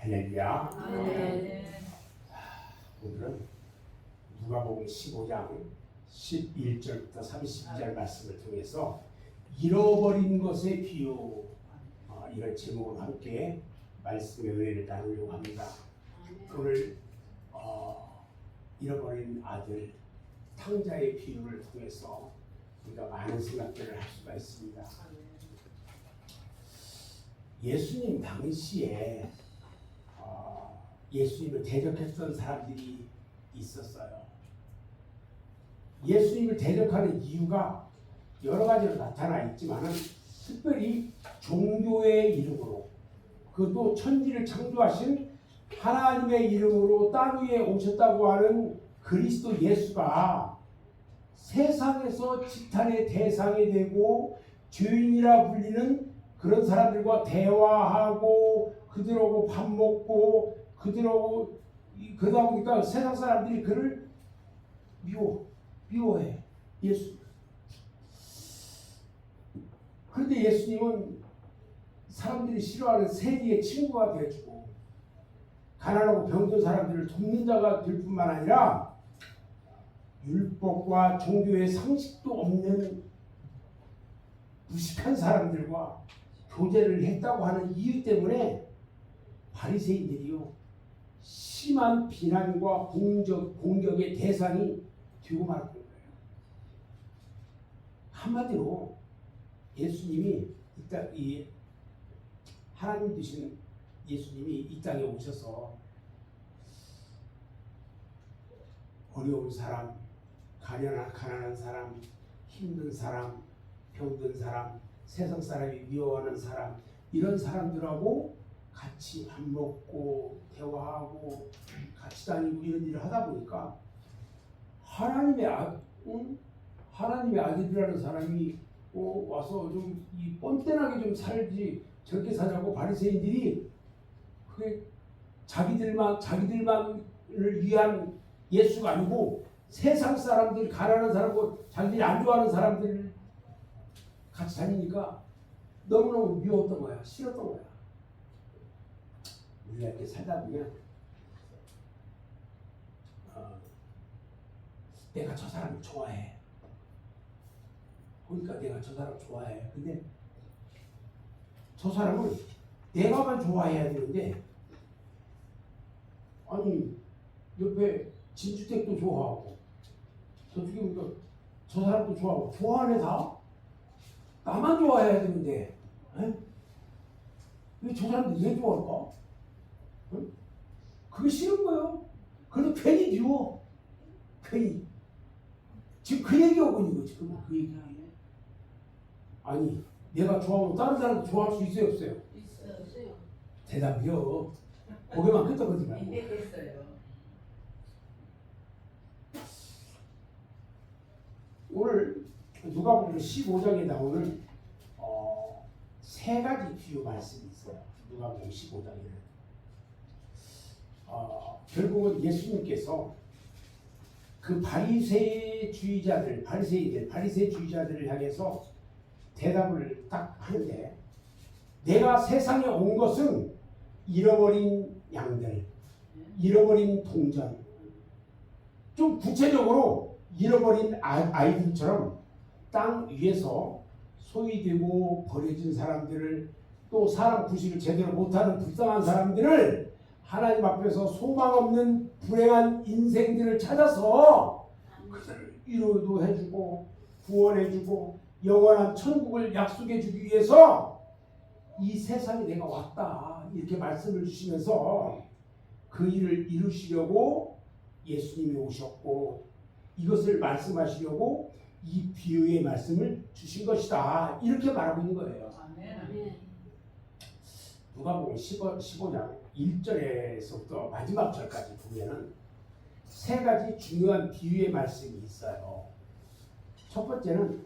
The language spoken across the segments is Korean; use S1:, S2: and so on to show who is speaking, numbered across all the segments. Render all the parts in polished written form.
S1: 할렐루야.
S2: 네.
S1: 오늘은 누가복음 15장 11절부터 32절 말씀을 통해서 잃어버린 것의 비유, 이런 제목으로 함께 말씀의 은혜를 나누려고 합니다. 오늘 잃어버린 아들 탕자의 비유를 통해서 우리가 많은 생각들을 할 수가 있습니다. 예수님 당시에 예수님을 대적했던 사람들이 있었어요. 예수님을 대적하는 이유가 여러 가지로 나타나 있지만은 특별히 종교의 이름으로, 그것도 천지를 창조하신 하나님의 이름으로 땅 위에 오셨다고 하는 그리스도 예수가 세상에서 지탄의 대상이 되고 죄인이라 불리는 그런 사람들과 대화하고 그들하고 밥 먹고 그들하고 그러다 보니까 세상 사람들이 그를 미워해. 예수. 그런데 예수님은 사람들이 싫어하는 세리의 친구가 되어주고 가난하고 병든 사람들을 돕는 자가 될 뿐만 아니라 율법과 종교의 상식도 없는 무식한 사람들과 교제를 했다고 하는 이유 때문에 바리새인들이요 심한 비난과 공격의 대상이 되고 말았던 거예요. 한마디로 예수님이 이 하나님 되신 예수님이 이 땅에 오셔서 어려운 사람, 가난한 사람, 힘든 사람, 병든 사람, 세상 사람이 미워하는 사람, 이런 사람들하고 같이 밥 먹고 대화하고 같이 다니고 이런 일을 하다 보니까 하나님의 아들이라는 사람이 와서 좀 이 뻔뻔하게 좀 살지 저렇게 사자고 바리새인들이 그게 자기들만을 위한 예수가 아니고 세상 사람들, 가난한 사람하고 자기들이 안 좋아하는 사람들 같이 다니니까 너무너무 미웠던 거야. 싫었던 거야. 우리가 이렇게 살다 보면 내가 저 사람을 좋아해. 그러니까 내가 저 사람 좋아해. 근데 저 사람은 내가만 좋아해야 되는데 아니 옆에 진주택도 좋아하고 저쪽에 보니까 저 사람도 좋아하고 좋아하네 다? 나만 좋아해야 되는데 왜 저 사람들 왜 좋아할까? 응? 그게 싫은 거예요. 그래도 괜히 미워. 괜히. 지금 그 얘기하고 있는 거 지금 그 얘기. 아니 내가 좋아하면 다른 사람도 좋아할 수 있어요 없어요?
S2: 있어요.
S1: 대답이요. 고개만 끄덕거리지 말고.
S2: 됐어요.
S1: 오늘 누가복음 15장에 나오는 세 가지 비유 말씀이 있어요. 누가복음 15장에는 결국은 예수님께서 그 바리새주의자들을 향해서 대답을 딱 하는데, 내가 세상에 온 것은 잃어버린 양들, 잃어버린 동전, 좀 구체적으로 잃어버린 아이들처럼 땅 위에서 소외되고 버려진 사람들을, 또 사람 구실을 제대로 못하는 불쌍한 사람들을 하나님 앞에서 소망 없는 불행한 인생들을 찾아서 그들을 위로도 해주고 구원해주고 영원한 천국을 약속해주기 위해서 이 세상에 내가 왔다, 이렇게 말씀을 주시면서 그 일을 이루시려고 예수님이 오셨고 이것을 말씀하시려고 이 비유의 말씀을 주신 것이다, 이렇게 말하고 있는 거예요. 누가복음 15장 1절에서부터 마지막 절까지 보면은 세 가지 중요한 비유의 말씀이 있어요. 첫 번째는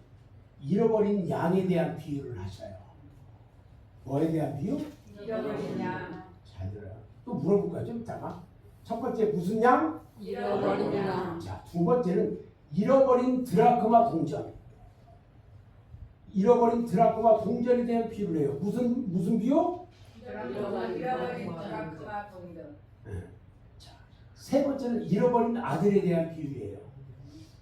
S1: 잃어버린 양에 대한 비유를 하셔요. 뭐에 대한 비유?
S2: 잃어버린 양.
S1: 잘 들어요. 또 물어볼까요? 좀 이따가. 첫 번째 무슨 양?
S2: 잃어버린 양.
S1: 자, 두 번째는 잃어버린 드라크마 동전. 잃어버린 드라크마 동전에 대한 비유를 해요. 무슨 비유?
S2: 잃어버린 드라크마 동전.
S1: 세 번째는 잃어버린 아들에 대한 비유예요.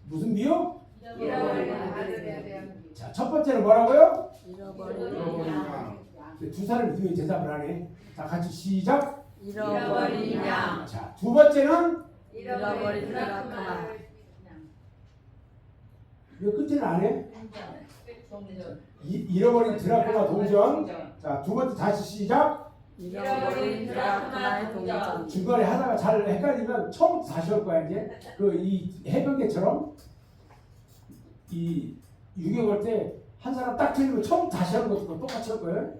S1: 무슨 비유?
S2: 잃어버린 아들에 대한 비유.
S1: 자, 첫 번째는 뭐라고요?
S2: 잃어버린 양.
S1: 두 사람이 뒤에 대답을 하네. 자, 같이 시작.
S2: 잃어버린 양.
S1: 자, 두 번째는
S2: 잃어버린 드라크마.
S1: 왜 끝에는 안 해?
S2: 동전.
S1: 잃어버린 드라크마 동전. 자, 두 번째 다시 시작.
S2: 잃어버린 드라크마의 동전.
S1: 중간에 하다가 잘 헷갈리면 처음부터 다시 할 거야 이제. 이 해병대처럼 이 유격할 때 한 사람 딱 틀리면 처음부터 다시 하는 것도 똑같이 할 거예요.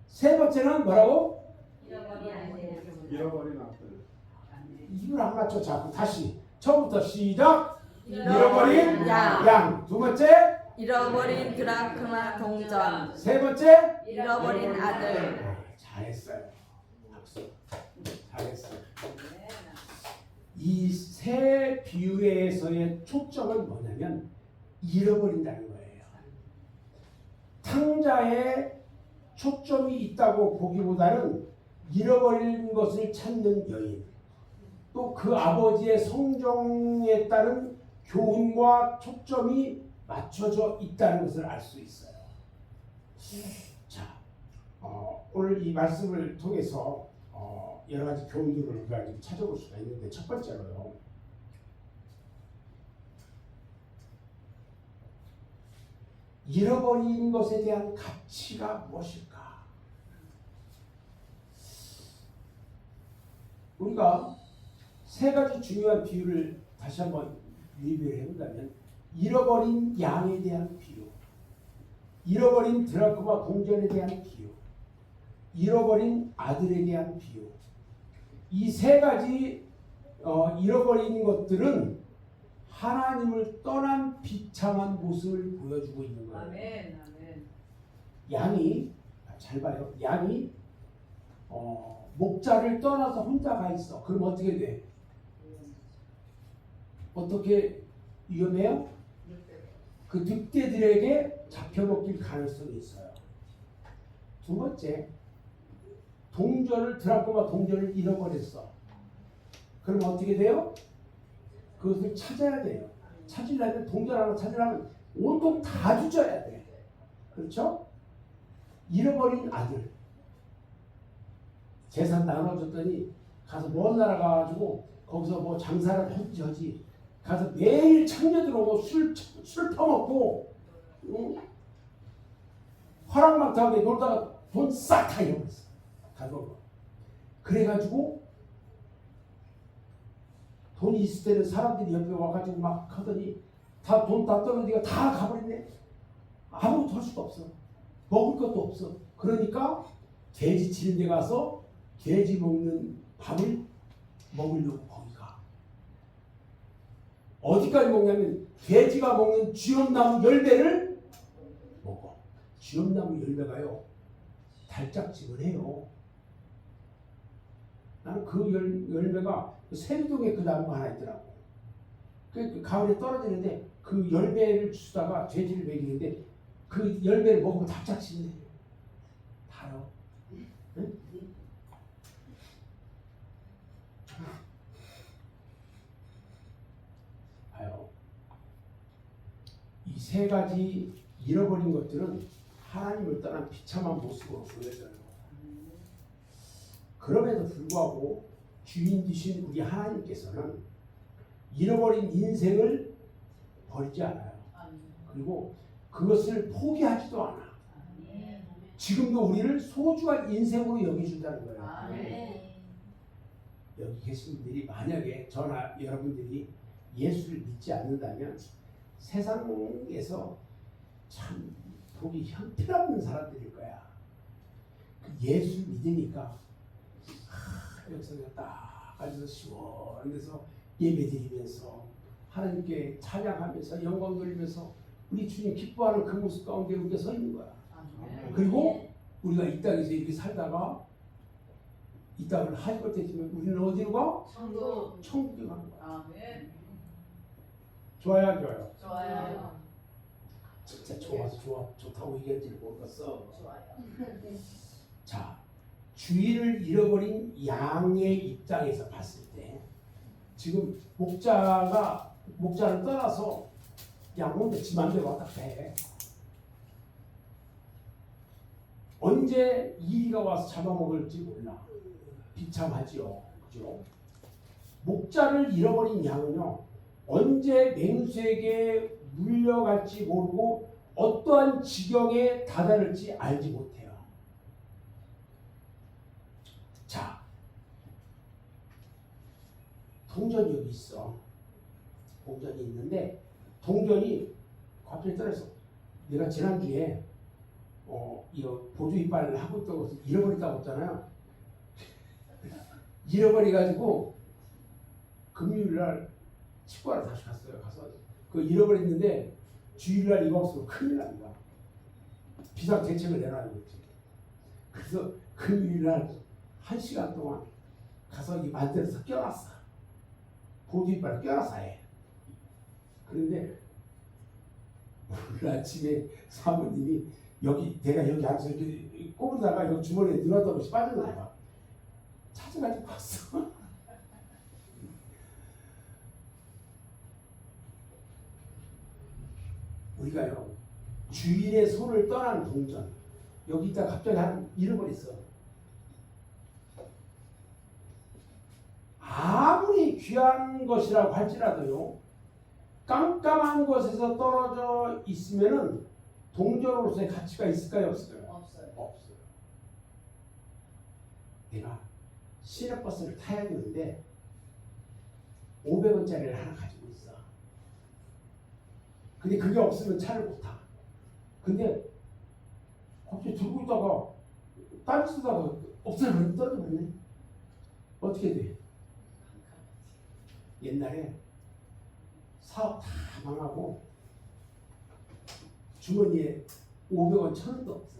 S1: 세 번째는 뭐라고?
S3: 잃어버린 아들.
S1: 입을 안 맞춰 자꾸 다시 처음부터 시작.
S2: 잃어버린
S1: 양. 두 번째.
S2: 잃어버린 드라크마 동전.
S1: 세 번째.
S2: 잃어버린 아들.
S1: 잘했어요. 박수. 잘했어요. 이 세 비유에서의 초점은 뭐냐면 잃어버린다는 거예요. 탕자에 초점이 있다고 보기보다는 잃어버린 것을 찾는 여인, 또 그 아버지의 성정에 따른 교훈과 초점이 맞춰져 있다는 것을 알 수 있어요. 자, 오늘 이 말씀을 통해서 여러 가지 교훈들을 우리가 좀 찾아볼 수가 있는데, 첫 번째로요, 잃어버린 것에 대한 가치가 무엇일까? 우리가 세 가지 중요한 비유를 다시 한번 리뷰를 해본다면, 잃어버린 양에 대한 비유, 잃어버린 드라크마 동전에 대한 비유, 잃어버린 아들에 대한 비유. 이 세 가지 잃어버린 것들은 하나님을 떠난 비참한 모습을 보여주고 있는 거예요.
S2: 아멘. 아멘.
S1: 양이, 잘 봐요. 양이 목자를 떠나서 혼자 가 있어. 그럼 어떻게 돼? 어떻게 위험해요? 그 늑대들에게 잡혀먹힐 가능성이 있어요. 두 번째, 드라크마 동전을 잃어버렸어. 그럼 어떻게 돼요? 그것을 찾아야 돼요. 찾으려면, 동전 하나 찾으려면 온통 다 주저야 돼. 그렇죠? 잃어버린 아들. 재산 나눠줬더니 가서 먼 나라 가가지고 거기서 뭐 장사를 하지. 가서 매일 창녀 들어오고 술 퍼먹고, 응? 허락망탕하게 놀다가 돈 싹 다 잃어버렸어. 가서. 그래가지고 돈이 있을 때는 사람들이 옆에 와가지고 막 하더니 돈 다 떨어지니까 다 가버렸네. 아무것도 할 수가 없어. 먹을 것도 없어. 그러니까 돼지 치는 데 가서 돼지 먹는 밥을 먹으려고 거기 가. 어디까지 먹냐면 돼지가 먹는 쥐엄나무 열매를 먹어. 쥐엄나무 열매가요, 달짝지근해요. 나는 그 열매가 세리동에 그 나무가 하나 있더라고. 그 가을에 떨어지는데 그 열매를 주다가 돼지를 먹이는데 그 열매를 먹으면 달짝지근해. 달아. 응? 봐요. 이 세 가지 잃어버린 것들은 하나님을 떠난 비참한 모습으로 보여져요. 그럼에도 불구하고 주인 되신 우리 하나님께서는 잃어버린 인생을 버리지 않아요. 그리고 그것을 포기하지도 않아. 지금도 우리를 소중한 인생으로 여겨준다는 거예요. 여기 계신 분들이 만약에 저나 여러분들이 예수를 믿지 않는다면 세상에서 참 보기 형편없는 사람들일 거야. 예수 믿으니까 여기서 딱 앉아서 시원한 데서 예배드리면서 하나님께 찬양하면서 영광 돌리면서 우리 주님 기뻐하는 그 모습 가운데 우리가 서 있는 거야. 그리고 우리가 이 땅에서 이렇게 살다가 이 땅을 하실 때 되면 우리는 어디로 가? 천국에 가는 거야.
S2: 아멘.
S1: 좋아요, 안 좋아요?
S2: 좋아요.
S1: 진짜 좋다고 얘기할지를 모르겠어.
S2: 좋아요.
S1: 자, 주인을 잃어버린 양의 입장에서 봤을 때 지금 목자를 떠나서 양은 지 맘대로 왔다 갔다 해. 언제 이리가 와서 잡아먹을지 몰라. 비참하지요. 그죠? 목자를 잃어버린 양은요, 언제 맹수에게 물려갈지 모르고 어떠한 지경에 다다를지 알지 못해요. 자, 동전이 여기 있어. 동전이 있는데 동전이 갑자기 떨어져. 내가 지난주에 이거 보조 이빨을 하고 있다고 해서 잃어버렸다고 했잖아요. 잃어버려가지고 금요일날 치과를 다시 갔어요. 가서 그 잃어버렸는데 주일날 이거 없으면 큰일 납니다. 비상 대책을 내라는 거지. 그래서 금요일날 1시간 동안 가서 이 만들어서 껴놨어. 보조 이빨을 껴놨어 해. 그런데 오늘 아침에 사모님이 내가 여기 앉아서 이렇게 꼽으다가 여기 주머니에 넣었던 것이 빠져나와 봐. 찾아가지고 봤어. 우리가요, 주인의 손을 떠난 동전, 여기 있다 갑자기 잃어버렸어. 아무리 귀한 것이라고 할지라도요, 깜깜한 곳에서 떨어져 있으면은 동전으로서의 가치가 있을까요, 없을까요?
S2: 없어요.
S1: 없어요. 내가 시내버스를 타야 되는데 500원짜리를 하나 가지고 있어. 근데 그게 없으면 차를 못 타. 근데 갑자기 들고 있다가 딴 쓰다가 없어져 떨어져버렸네. 어떻게 돼? 옛날에 사업 다 망하고 주머니에 500원 1000원도 없어.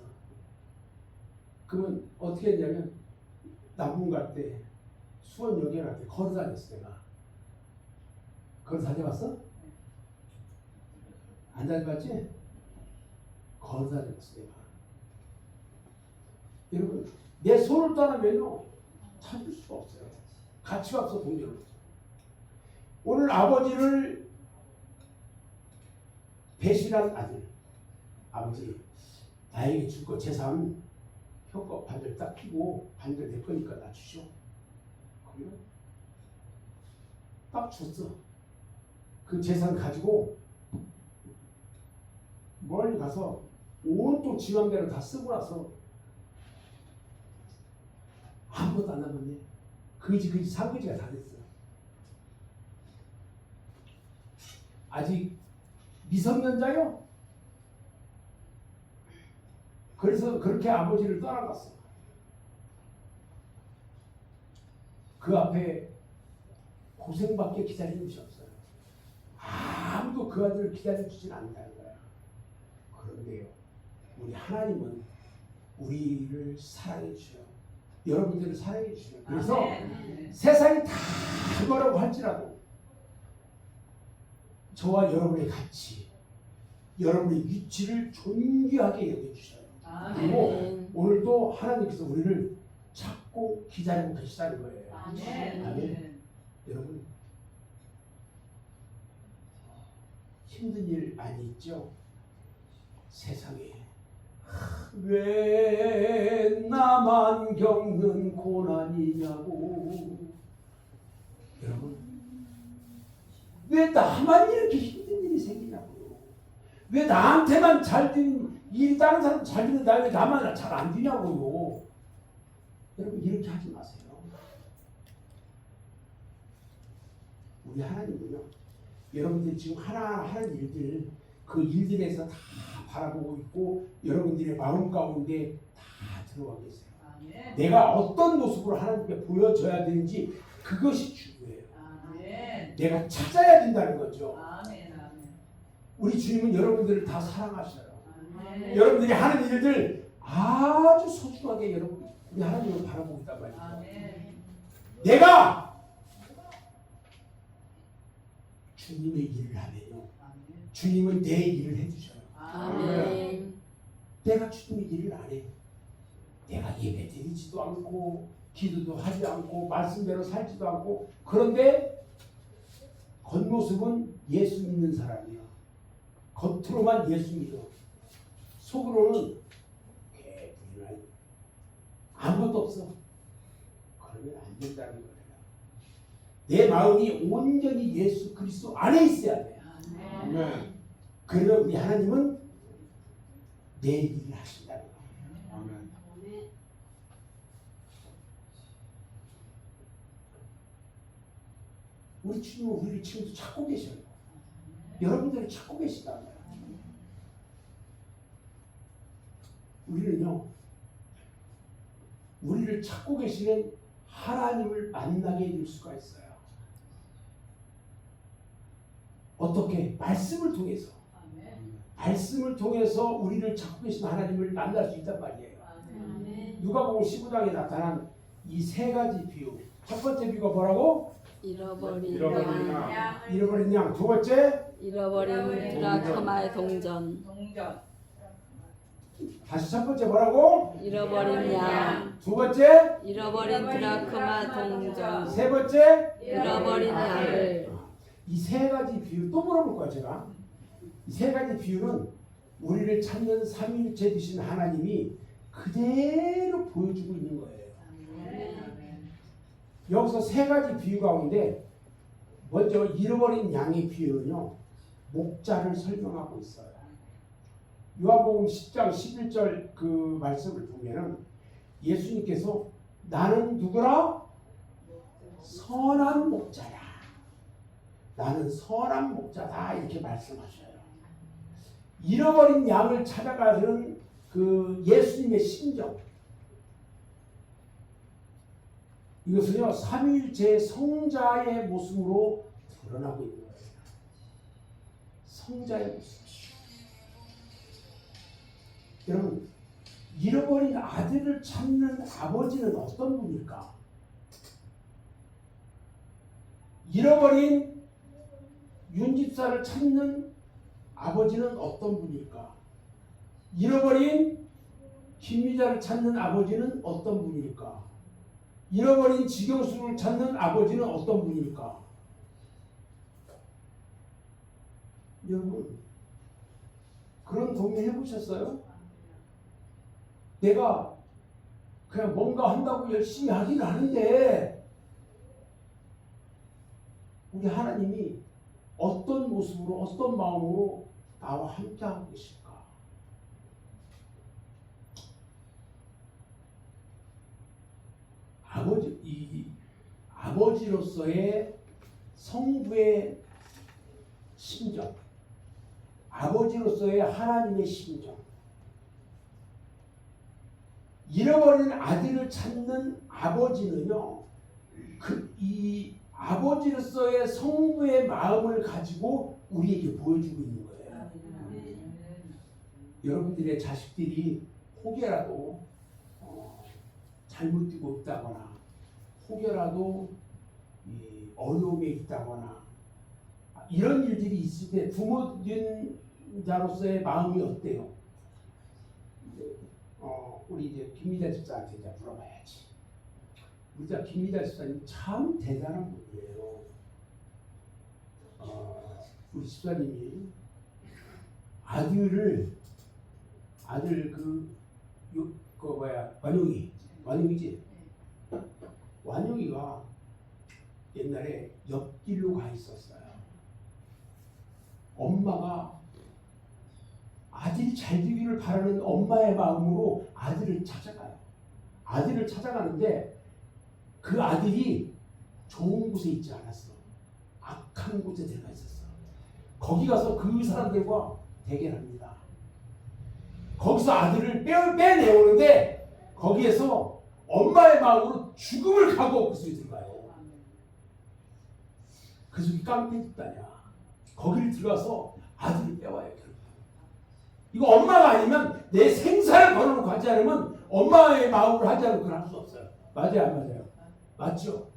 S1: 그러면 어떻게 했냐면 남문 갈 때 수원역에 갈 때 걸어 다녔어. 내가 걸어 다녀봤어? 안 다녀봤지? 걸어 다녀봤어. 내가. 여러분, 내 손을 떠나면요 찾을 수가 없어요. 가치가 없어. 동전으로서. 오늘 아버지를 배신한 아들, 아버지 나에게 줄 거 재산 형거 반절 딱 피고 반절 내 거니까 나 주시오. 그래요? 딱 줬어. 그 재산 가지고 멀리 가서 온통 지 맘대로 다 쓰고 나서 아무것도 안 남았네. 그지 상그지가 다 됐어. 아직 미성년자요? 그래서 그렇게 아버지를 떠나갔어. 그 앞에 고생밖에 기다리는 것이 없어요. 아무도 그 아들을 기다려주진 않는다는 거야. 그런데요, 우리 하나님은 우리를 사랑해 주셔요. 여러분들을 사랑해 주셔요. 그래서 세상이 다 뭐라고 할지라도 저와 여러분의 가치, 여러분의 위치를 존귀하게 여겨주셔요. 그리고 오늘도 하나님께서 우리를 찾고 기다리고 계시다는 거예요. 아멘. 여러분, 힘든 일 많이 있죠? 세상에 왜 나만 겪는 고난이냐고. 여러분, 왜 나만 이렇게 힘든 일이 생기냐고요. 왜 나한테만 잘 되는 일이 다른 사람 잘 되는데 왜 나만 잘 안 되냐고요. 여러분, 이렇게 하지 마세요. 우리 하나님은요, 여러분들이 지금 하나하나 하는 일들, 그 일들에서 다 바라보고 있고 여러분들의 마음 가운데 다 들어와 계세요. 아멘. 내가 어떤 모습으로 하나님께 보여줘야 되는지 그것이 중요해요. 아멘. 내가 찾아야 된다는 거죠. 아멘. 우리 주님은 여러분들을 다 사랑하셔요. 아멘. 여러분들이 하는 일들 아주 소중하게 여러분 우리 하나님을 바라보고 있단 말이죠. 아멘. 내가 주님의 일을 하면요, 주님은 내 일을 해주셔요. 아멘. 내가 주님의 일을 안 해. 내가 예배 드리지도 않고 기도도 하지 않고 말씀대로 살지도 않고 그런데 겉모습은 예수 믿는 사람이야. 겉으로만 예수 믿어. 속으로는 개불이나 아무것도 없어. 그러면 안 된다는 거예요. 내 마음이 온전히 예수 그리스도 안에 있어야 돼.
S3: 아멘.
S1: 그러면 우리 하나님은 내 일을 하신다는 거예요.
S3: 아멘.
S1: 우리 주님은 우리를 지금도 찾고 계셔요. 여러분들이 찾고 계시단 말이에요. 우리는요, 우리를 찾고 계시는 하나님을 만나게 될 수가 있어요. 어떻게? 말씀을 통해서. 말씀을 통해서 우리를 찾고 계신 하나님을 만날 수 있단 말이에요. 누가복음 15장에 나타난 이 세 가지 비유. 첫 번째 비유가 뭐라고?
S2: 잃어버린
S3: 잃어버린
S2: 양.
S3: 양.
S1: 잃어버린 양. 두 번째,
S2: 잃어버린 드라크마의 동전.
S1: 다시 첫 번째 뭐라고?
S2: 잃어버린 양.
S1: 두 번째,
S2: 잃어버린 드라크마 동전.
S1: 세 번째.
S2: 잃어버린 양을.
S1: 이 세 가지 비유 또 물어볼 거야 제가. 이 세 가지 비유는 우리를 찾는 삼위일체 되신 하나님이 그대로 보여주고 있는 거예요. 여기서 세 가지 비유 가운데 먼저 잃어버린 양의 비유는요, 목자를 설명하고 있어요. 요한복음 10장 11절 그 말씀을 보면은 예수님께서 나는 누구라? 선한 목자야. 나는 선한 목자다 이렇게 말씀하셔요. 잃어버린 양을 찾아가는 그 예수님의 심정, 이것은요 삼위일체 성자의 모습으로 드러나고 있는 거예요. 성자의 모습. 여러분, 잃어버린 아들을 찾는 아버지는 어떤 분일까? 잃어버린 윤집사를 찾는 아버지는 어떤 분일까? 잃어버린 김유자를 찾는 아버지는 어떤 분일까? 잃어버린 지경수를 찾는 아버지는 어떤 분일까? 여러분, 그런 고민 해보셨어요? 내가 그냥 뭔가 한다고 열심히 하긴 하는데 우리 하나님이 어떤 모습으로 어떤 마음으로 나와 함께하고 계실까? 아버지로서의 성부의 심정, 아버지로서의 하나님의 심정, 잃어버린 아들을 찾는 아버지는요, 이 아버지로서의 성부의 마음을 가지고 우리에게 보여주고 있는 거예요. 여러분들의 자식들이 혹여라도 잘못 뛰고 있다거나 혹여라도 어려움에 있다거나 이런 일들이 있을 때 부모된 자로서의 마음이 어때요? 우리 이제 김미자 집사한테 이제 물어봐야지. 우리 김미자 집사님 참 대단한 분이에요. 우리 집사님이 아들 완용이지? 완용이가 옛날에 옆길로 가 있었어요. 엄마가 아들이 잘 되기를 바라는 엄마의 마음으로 아들을 찾아가요. 아들을 찾아가는데 그 아들이 좋은 곳에 있지 않았어. 악한 곳에 들어가 있었어. 거기 가서 그 사람들과 대결합니다. 거기서 아들을 빼내오는데 거기에서 엄마의 마음으로 죽음을 각오하고 그 속에 들어가요. 그 속이 깡패 집단이야. 거기를 들어가서 아들을 빼와요. 이거 엄마가 아니면 내 생사를 걸어놓고 하지 않으면 엄마의 마음으로 하지 않으면 그걸 할 수 없어요. 맞아요, 안 맞아요? 맞죠?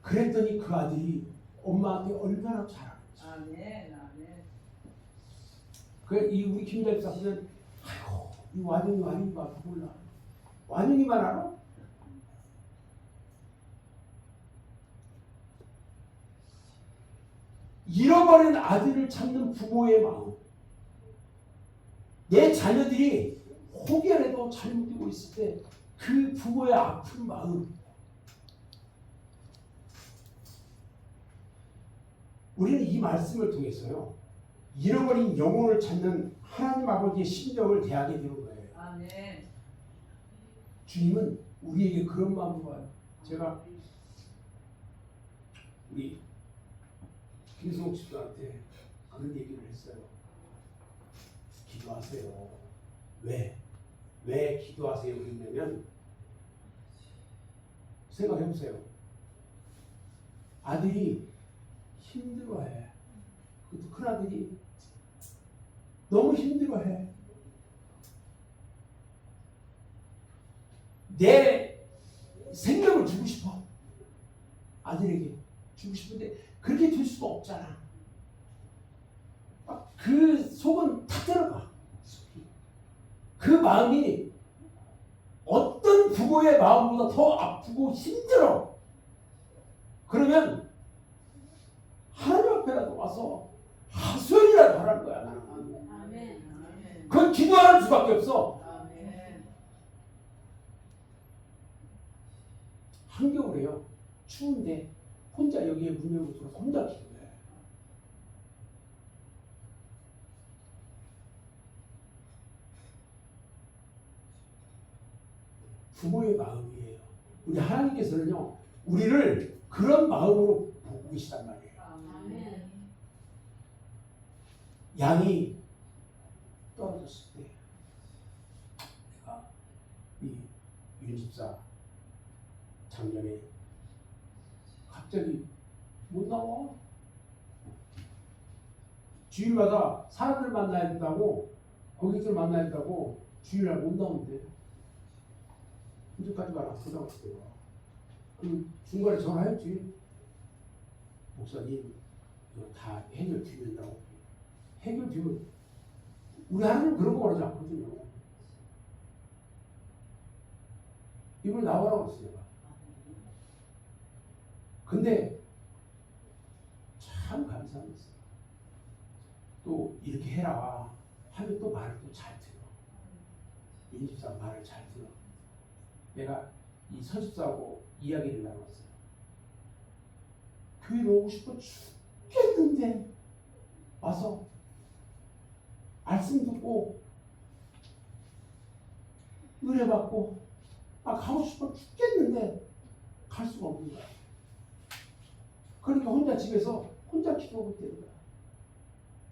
S1: 그랬더니 그 아들이 엄마한테 얼마나 잘하는지.
S2: 아멘.
S1: 우리 김대립 사람은 아이고 이 완전히 봐 몰라. 완영이만 알아? 잃어버린 아들을 찾는 부모의 마음. 내 자녀들이 혹여라도 잘못되고 있을 때 그 부모의 아픈 마음. 우리는 이 말씀을 통해서요, 잃어버린 영혼을 찾는 하나님 아버지의 심정을 대하게 되는 거예요.
S3: 아멘.
S1: 주님은 우리에게 그런 마음으로 와요. 제가 우리 김승욱 집사한테 그런 얘기를 했어요. 기도하세요. 왜 기도하세요? 그러냐면 생각해보세요. 아들이 힘들어해. 그것도 큰아들이 너무 힘들어해. 내 생명을 주고 싶어. 아들에게 주고 싶은데 그렇게 될 수가 없잖아. 그 속은 다 들어가. 그 마음이 어떤 부모의 마음보다 더 아프고 힘들어. 그러면 하나님 앞에라도 와서 하소연이라도 하라는 거야. 나는.
S3: 아멘.
S1: 그건 기도하는 수밖에 없어.
S3: 아멘.
S1: 한겨울에요. 추운데 혼자 여기에 문 열고 들어서 혼자 기도해. 부모의 마음이에요. 우리 하나님께서는요, 우리를 그런 마음으로 보고 계시단 말이에요.
S3: 아멘.
S1: 양이 떨어졌을 때 내가 이 윤집사 작년에 갑자기 못 나와. 주일마다 사람들 만나야 된다고, 고객들 만나야 된다고 주일날 못 나오는데 언제까지 가나 그러다가 그 중간에 전화했지. 목사님 이거 다 해결 드린다고. 해결 되면 우리 하나님 그런 거 말하지 않거든요. 이번에 나와라고 했어요. 내가. 근데 참 감사한 게 있어요. 또 이렇게 해라 하면 또 말을 또 잘 들어. 윤집사 말을 잘 들어. 내가 이 서집사하고 이야기를 나눴어요. 교회로 오고 싶어 죽겠는데 와서 말씀 듣고 은혜 받고 가고 싶어 죽겠는데 갈 수가 없는 거야. 그러니까 혼자 집에서 혼자 기도하고 있다는 거야.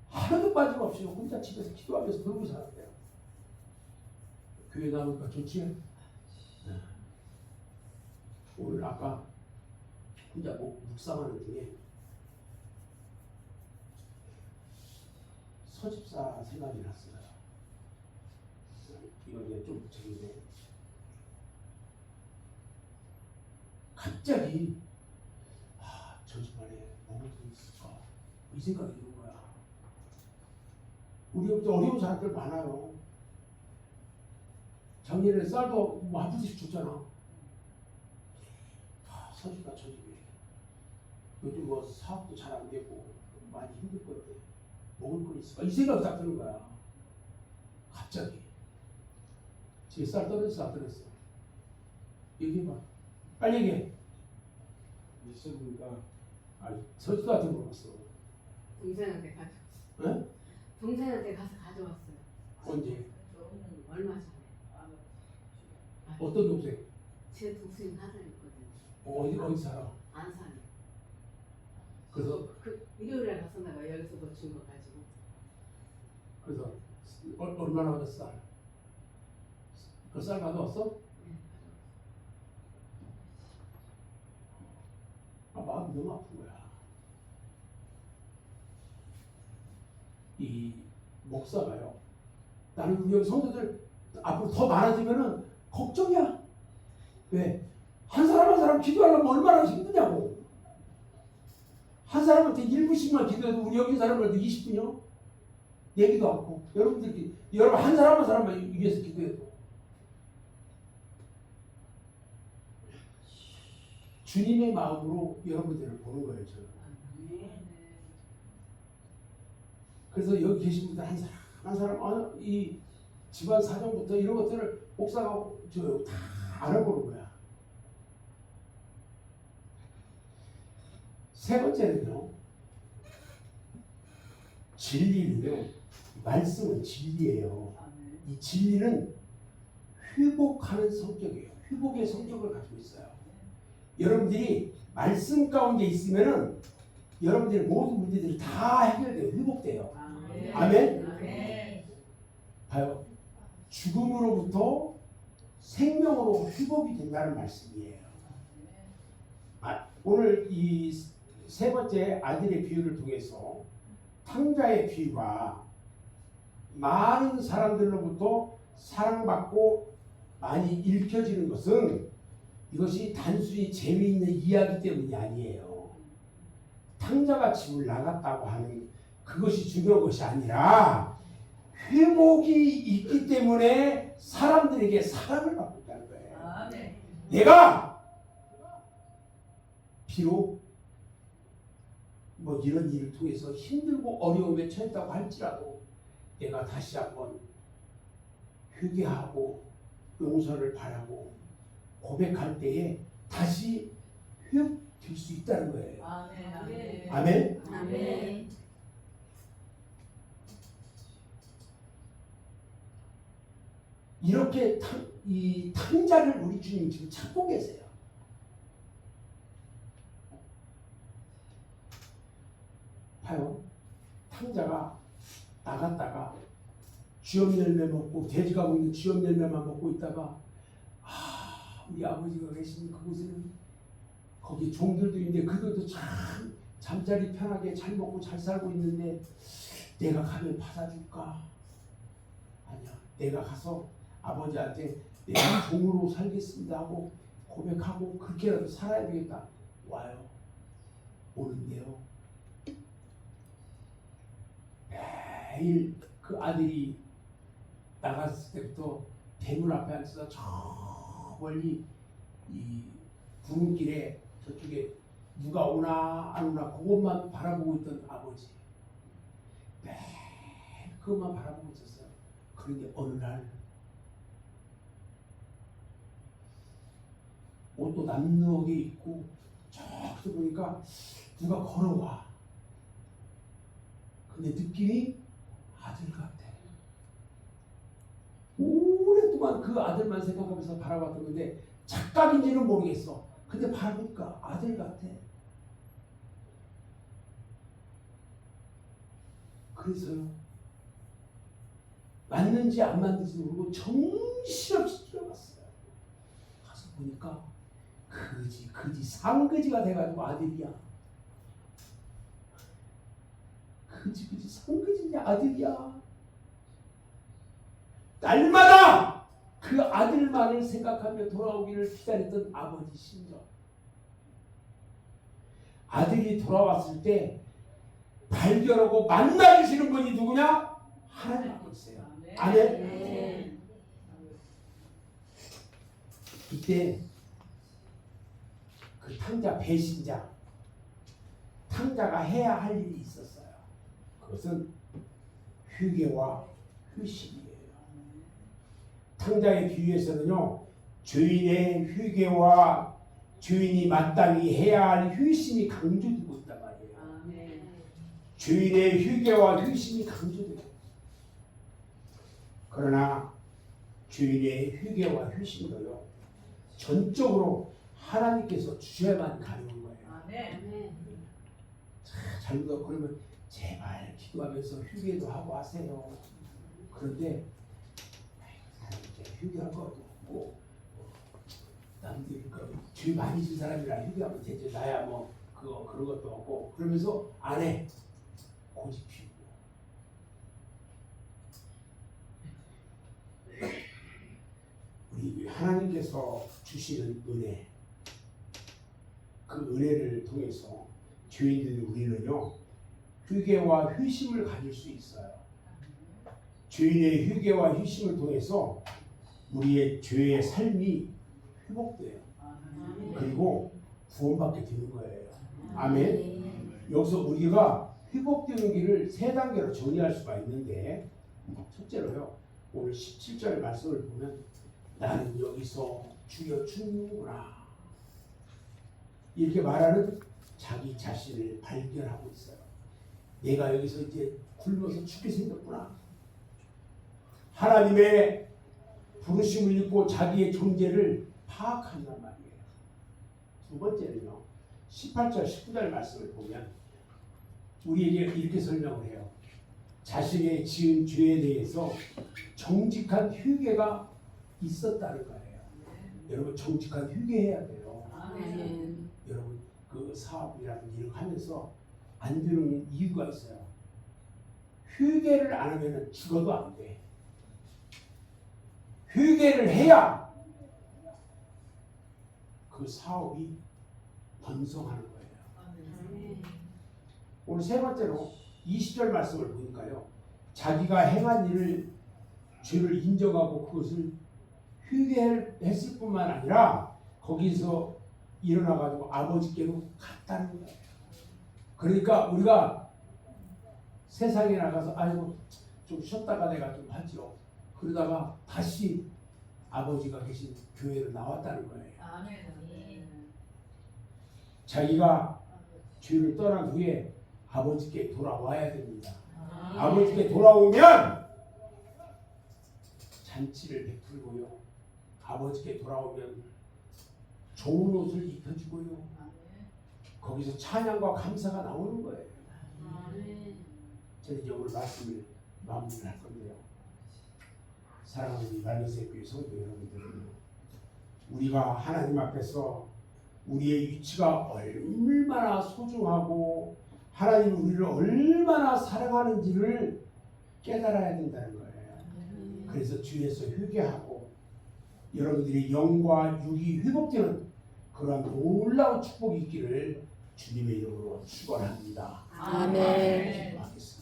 S1: 하나도 빠짐없이 혼자 집에서 기도하면서 그러고 살았대요. 교회 나오니까 좋지? 오늘 아까 혼자 묵상하는 중에 서집사 생각이 났어요. 이건 이제 좀 저기인데 갑자기 저 집안에 뭐가 더 있을까 이 생각이 드는 거야. 우리 어려운 사람들 많아요. 작년에 쌀도 뭐 한 푼씩 줬잖아. 서집사 저 집에 요즘 뭐 사업도 잘 안 되고 많이 힘들 건데 먹을 거 있을까 이 생각이 딱 드는 거야. 갑자기 제 쌀 떨어졌어 안 떨어졌어? 얘기해봐. 빨리 얘기해.
S4: 있습니까?
S1: 서집사한테 물어봤어.
S5: 동생한테 가져왔어.
S1: 응?
S5: 동생한테 가서 가져왔어요.
S1: 언제?
S5: 얼마 전에.
S1: 어떤 동생?
S5: 제 동생 하나 있거든요.
S1: 어디 살아?
S5: 안산에.
S1: 그래서
S5: 그 일요일에 가서 내가 여기서 뭐 준 거 가지고.
S1: 그래서 얼마나 받았어 쌀? 그 쌀 가져왔어?
S5: 네, 가져왔어.
S1: 마음이 너무 아픈 거야. 이 목사가요. 나는 우리 여기 성도들 앞으로 더 많아지면은 걱정이야. 왜? 한 사람 한 사람 기도하려면 얼마나 힘드냐고. 한 사람한테 1분씩만 기도해도 우리 여기 사람들도 20분이요? 얘기도 않고 여러분들끼리 여러분 한 사람 한 사람만 위해서 기도해도 주님의 마음으로 여러분들을 보는 거예요. 저는. 그래서 여기 계신 분들 한 사람 이 집안 사정부터 이런 것들을 목사가 다 알아보는 거야. 세 번째는요, 진리는요, 말씀은 진리예요. 이 진리는 회복하는 성격이에요. 회복의 성격을 가지고 있어요. 여러분들이 말씀 가운데 있으면은 여러분들의 모든 문제들이 다 해결돼요. 회복돼요. 아멘? 봐요. 죽음으로부터 생명으로 회복이 된다는 말씀이에요. 오늘 이 세 번째 아들의 비유를 통해서 탕자의 비유가 많은 사람들로부터 사랑받고 많이 읽혀지는 것은 이것이 단순히 재미있는 이야기 때문이 아니에요. 탕자가 집을 나갔다고 하는 그것이 중요한 것이 아니라 회복이 있기 때문에 사람들에게 사랑을 받고 있다는 거예요. 내가 비록 뭐 이런 일을 통해서 힘들고 어려움에 처했다고 할지라도 내가 다시 한번 회개하고 용서를 바라고 고백할 때에 다시 회복될 수 있다는 거예요. 아멘?
S2: 아멘.
S1: 이렇게 이 탕자를 우리 주님 지금 찾고 계세요. 봐요. 탕자가 나갔다가 쥐엄 열매 먹고 돼지가 먹는 쥐엄 열매만 먹고 있다가 우리 아버지가 계신 그곳에는 거기 종들도 있는데 그들도 참 잠자리 편하게 잘 먹고 잘 살고 있는데 내가 가면 받아줄까? 아니야. 내가 가서 아버지한테 내가 종으로 살겠습니다 하고 고백하고 그렇게라도 살아야 되겠다. 와요. 오는데요. 매일 그 아들이 나갔을 때부터 대문 앞에 앉아서 저 멀리 이 구름길에 저쪽에 누가 오나 안 오나 그것만 바라보고 있던 아버지. 매일 그것만 바라보고 있었어요. 그런데 어느 날 옷도 남루하게 입고 저기서 보니까 누가 걸어와. 근데 느낌이 아들 같아. 오랫동안 그 아들만 생각하면서 바라봤던 건데 착각인지는 모르겠어. 근데 바라보니까 아들 같아. 그래서요. 맞는지 안 맞는지 모르고 정신없이 뛰어갔어요. 가서 보니까 그지 상그지가 돼가지고 아들이야. 그지 상그지냐 아들이야. 날마다 그 아들만을 생각하며 돌아오기를 기다렸던 아버지 심정. 아들이 돌아왔을 때 발견하고 만나주시는 분이 누구냐? 하나님 아버지세요. 아멘. 이때 그 탕자 배신자 탕자가 해야 할 일이 있었어요. 그것은 회개와 휴식이에요. 탕자의 비유에서는요, 주인의 회개와 주인이 마땅히 해야 할 휴심이 강조되고 있단 말이에요. 주인의 회개와 휴심이 강조되고. 그러나 주인의 회개와 휴심도요, 전적으로 하나님께서 주셔야만 가능한 거예요. 잘못 그러면 제발 기도하면서 휴게도 하고 하세요. 그런데 휴게할 것도 없고 남들 죄 많이 진 사람이라 휴게하면 되지. 나야 뭐 그런 것도 없고 그러면서 안 해. 고집 피우고. 우리 하나님께서 주시는 은혜, 그 은혜를 통해서 죄인들 우리는요 휴게와 휴심을 가질 수 있어요. 죄인의 휴게와 휴심을 통해서 우리의 죄의 삶이 회복돼요. 그리고 구원받게 되는 거예요. 아멘. 여기서 우리가 회복되는 길을 세 단계로 정리할 수가 있는데, 첫째로요, 오늘 17절 말씀을 보면 나는 여기서 죽여 죽는구나 이렇게 말하는 자기 자신을 발견하고 있어요. 내가 여기서 이제 굶어서 죽게 생겼구나. 하나님의 부르심을 입고 자기의 존재를 파악한단 말이에요. 두 번째는요, 18절 19절 말씀을 보면 우리에게 이렇게 설명을 해요. 자신의 지은 죄에 대해서 정직한 회개가 있었다는 거예요. 여러분, 정직한 회개해야 돼요.
S2: 아멘.
S1: 여러분, 그 사업이라든지 이런 거 하면서 안 되는 이유가 있어요. 회개를 안 하면 죽어도 안 돼. 회개를 해야 그 사업이 번성하는 거예요. 오늘 세 번째로 20절 말씀을 보니까요, 자기가 행한 일을 죄를 인정하고 그것을 회개했을 뿐만 아니라 거기서 일어나가지고 아버지께로 갔다는 거예요. 그러니까 우리가 세상에 나가서 아이고 좀 쉬었다가 내가 좀 하죠. 그러다가 다시 아버지가 계신 교회로 나왔다는 거예요. 자기가 죄를 떠난 후에 아버지께 돌아와야 됩니다. 아버지께 돌아오면 잔치를 베풀고요. 아버지께 돌아오면 좋은 옷을 입혀주고요. 거기서 찬양과 감사가 나오는 거예요. 저는 이제 오늘 말씀을 마무리를 할 건데요. 사랑하는 말씀의 교회 성도 여러분들, 우리가 하나님 앞에서 우리의 위치가 얼마나 소중하고 하나님 우리를 얼마나 사랑하는지를 깨달아야 된다는 거예요. 그래서 주에서 회개하고 여러분들이 영과 육이 회복되는 그러한 놀라운 축복이 있기를 주님의 이름으로 축원합니다.
S2: 아멘.
S1: 기도하겠습니다.